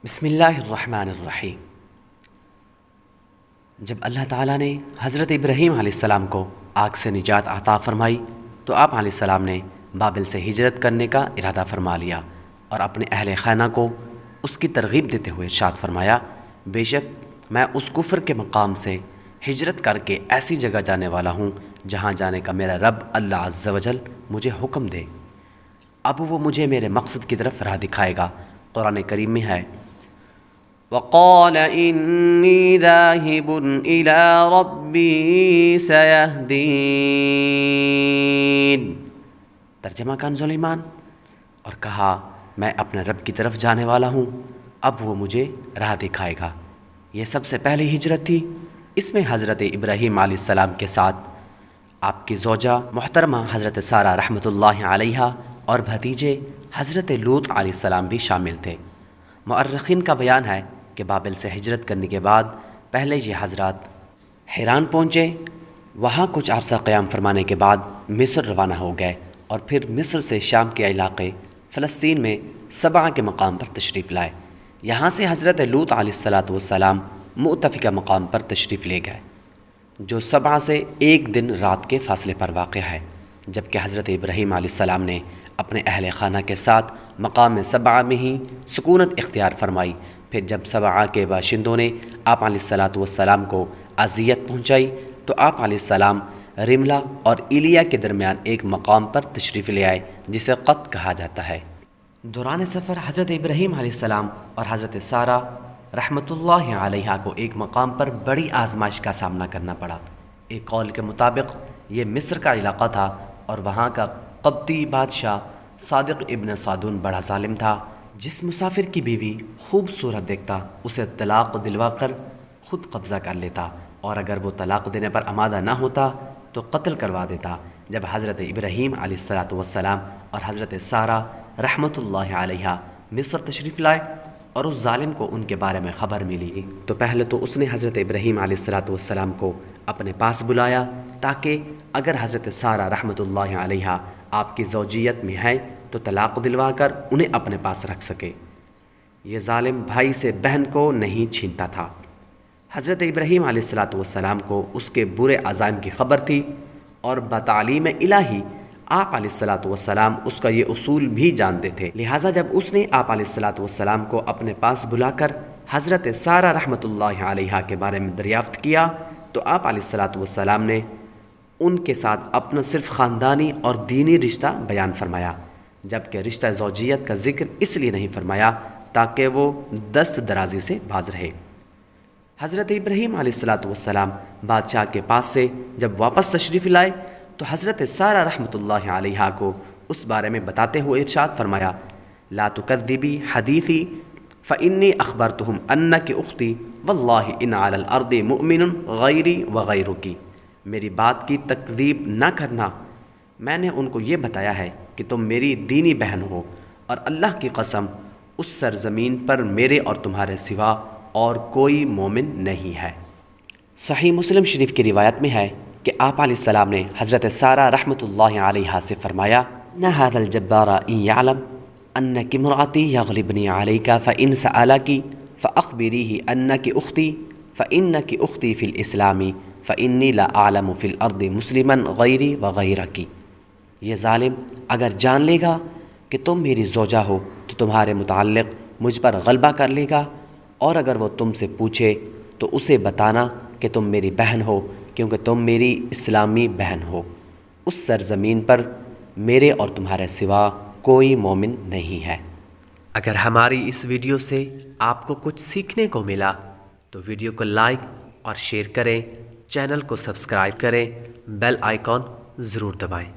بسم اللہ الرحمن الرحیم۔ جب اللہ تعالیٰ نے حضرت ابراہیم علیہ السلام کو آگ سے نجات عطا فرمائی تو آپ علیہ السلام نے بابل سے ہجرت کرنے کا ارادہ فرما لیا اور اپنے اہل خانہ کو اس کی ترغیب دیتے ہوئے ارشاد فرمایا، بے شک میں اس کفر کے مقام سے ہجرت کر کے ایسی جگہ جانے والا ہوں جہاں جانے کا میرا رب اللہ عز و جل مجھے حکم دے، اب وہ مجھے میرے مقصد کی طرف راہ دکھائے گا۔ قرآن کریم میں ہے، وَقَالَ إِنِّي ذَاهِبٌ إِلَىٰ رَبِّي سَيَهْدِينِ۔ ترجمہ کنز ایمان، اور کہا میں اپنے رب کی طرف جانے والا ہوں، اب وہ مجھے راہ دکھائے گا۔ یہ سب سے پہلی ہجرت تھی۔ اس میں حضرت ابراہیم علیہ السلام کے ساتھ آپ کی زوجہ محترمہ حضرت سارہ رحمۃ اللہ علیہا اور بھتیجے حضرت لوط علیہ السلام بھی شامل تھے۔ مؤرخین کا بیان ہے کہ بابل سے ہجرت کرنے کے بعد پہلے یہ حضرات حیران پہنچے، وہاں کچھ عرصہ قیام فرمانے کے بعد مصر روانہ ہو گئے اور پھر مصر سے شام کے علاقے فلسطین میں سبع کے مقام پر تشریف لائے۔ یہاں سے حضرت لوط علیہ السلام مؤتفقہ مقام پر تشریف لے گئے جو سبع سے ایک دن رات کے فاصلے پر واقع ہے، جبکہ حضرت ابراہیم علیہ السلام نے اپنے اہل خانہ کے ساتھ مقام سبع میں ہی سکونت اختیار فرمائی۔ پھر جب سبع کے باشندوں نے آپ علیہ السلام کو اذیت پہنچائی تو آپ علیہ السلام رملہ اور ایلیا کے درمیان ایک مقام پر تشریف لے آئے جسے قط کہا جاتا ہے۔ دوران سفر حضرت ابراہیم علیہ السلام اور حضرت سارہ رحمۃ اللہ علیہا کو ایک مقام پر بڑی آزمائش کا سامنا کرنا پڑا۔ ایک قول کے مطابق یہ مصر کا علاقہ تھا اور وہاں کا قبطی بادشاہ صادق ابن صادون بڑا ظالم تھا۔ جس مسافر کی بیوی خوبصورت دیکھتا اسے طلاق دلوا کر خود قبضہ کر لیتا، اور اگر وہ طلاق دینے پر آمادہ نہ ہوتا تو قتل کروا دیتا۔ جب حضرت ابراہیم علیہ السلام اور حضرت سارہ رحمۃ اللہ علیہا مصر تشریف لائے اور اس ظالم کو ان کے بارے میں خبر ملی تو پہلے تو اس نے حضرت ابراہیم علیہ السلام کو اپنے پاس بلایا تاکہ اگر حضرت سارہ رحمۃ اللہ علیہا آپ کی زوجیت میں ہے تو طلاق دلوا کر انہیں اپنے پاس رکھ سکے۔ یہ ظالم بھائی سے بہن کو نہیں چھینتا تھا۔ حضرت ابراہیم علیہ السلام کو اس کے برے عزائم کی خبر تھی اور بتعلیم الہی آپ علیہ السلام اس کا یہ اصول بھی جانتے تھے، لہٰذا جب اس نے آپ علیہ السلام کو اپنے پاس بلا کر حضرت سارہ رحمۃ اللہ علیہا کے بارے میں دریافت کیا تو آپ علیہ السلام نے ان کے ساتھ اپنا صرف خاندانی اور دینی رشتہ بیان فرمایا، جبکہ رشتہ زوجیت کا ذکر اس لیے نہیں فرمایا تاکہ وہ دست درازی سے باز رہے۔ حضرت ابراہیم علیہ السلام بادشاہ کے پاس سے جب واپس تشریف لائے تو حضرت سارہ رحمۃ اللہ علیہا کو اس بارے میں بتاتے ہوئے ارشاد فرمایا، لا تکذبی حدیثی فإنی اخبرتہم انک اختی واللہ ان علی الارض مؤمن غیری وغیرکی۔ میری بات کی تکذیب نہ کرنا، میں نے ان کو یہ بتایا ہے کہ تم میری دینی بہن ہو، اور اللہ کی قسم اس سرزمین پر میرے اور تمہارے سوا اور کوئی مومن نہیں ہے۔ صحیح مسلم شریف کی روایت میں ہے کہ آپ علیہ السلام نے حضرت سارہ رحمۃ اللہ علیہا سے فرمایا، نہ هذا الجبار ان يعلم انك امرأتي يغلبني عليك فإن سألك فأخبريه انك اختي فإنك اختي في الاسلام فإني لا اعلم في الارض مسلما غيري وغيرك۔ یہ ظالم اگر جان لے گا کہ تم میری زوجہ ہو تو تمہارے متعلق مجھ پر غلبہ کر لے گا، اور اگر وہ تم سے پوچھے تو اسے بتانا کہ تم میری بہن ہو کیونکہ تم میری اسلامی بہن ہو۔ اس سرزمین پر میرے اور تمہارے سوا کوئی مومن نہیں ہے۔ اگر ہماری اس ویڈیو سے آپ کو کچھ سیکھنے کو ملا تو ویڈیو کو لائک اور شیئر کریں، چینل کو سبسکرائب کریں، بیل آئیکن ضرور دبائیں۔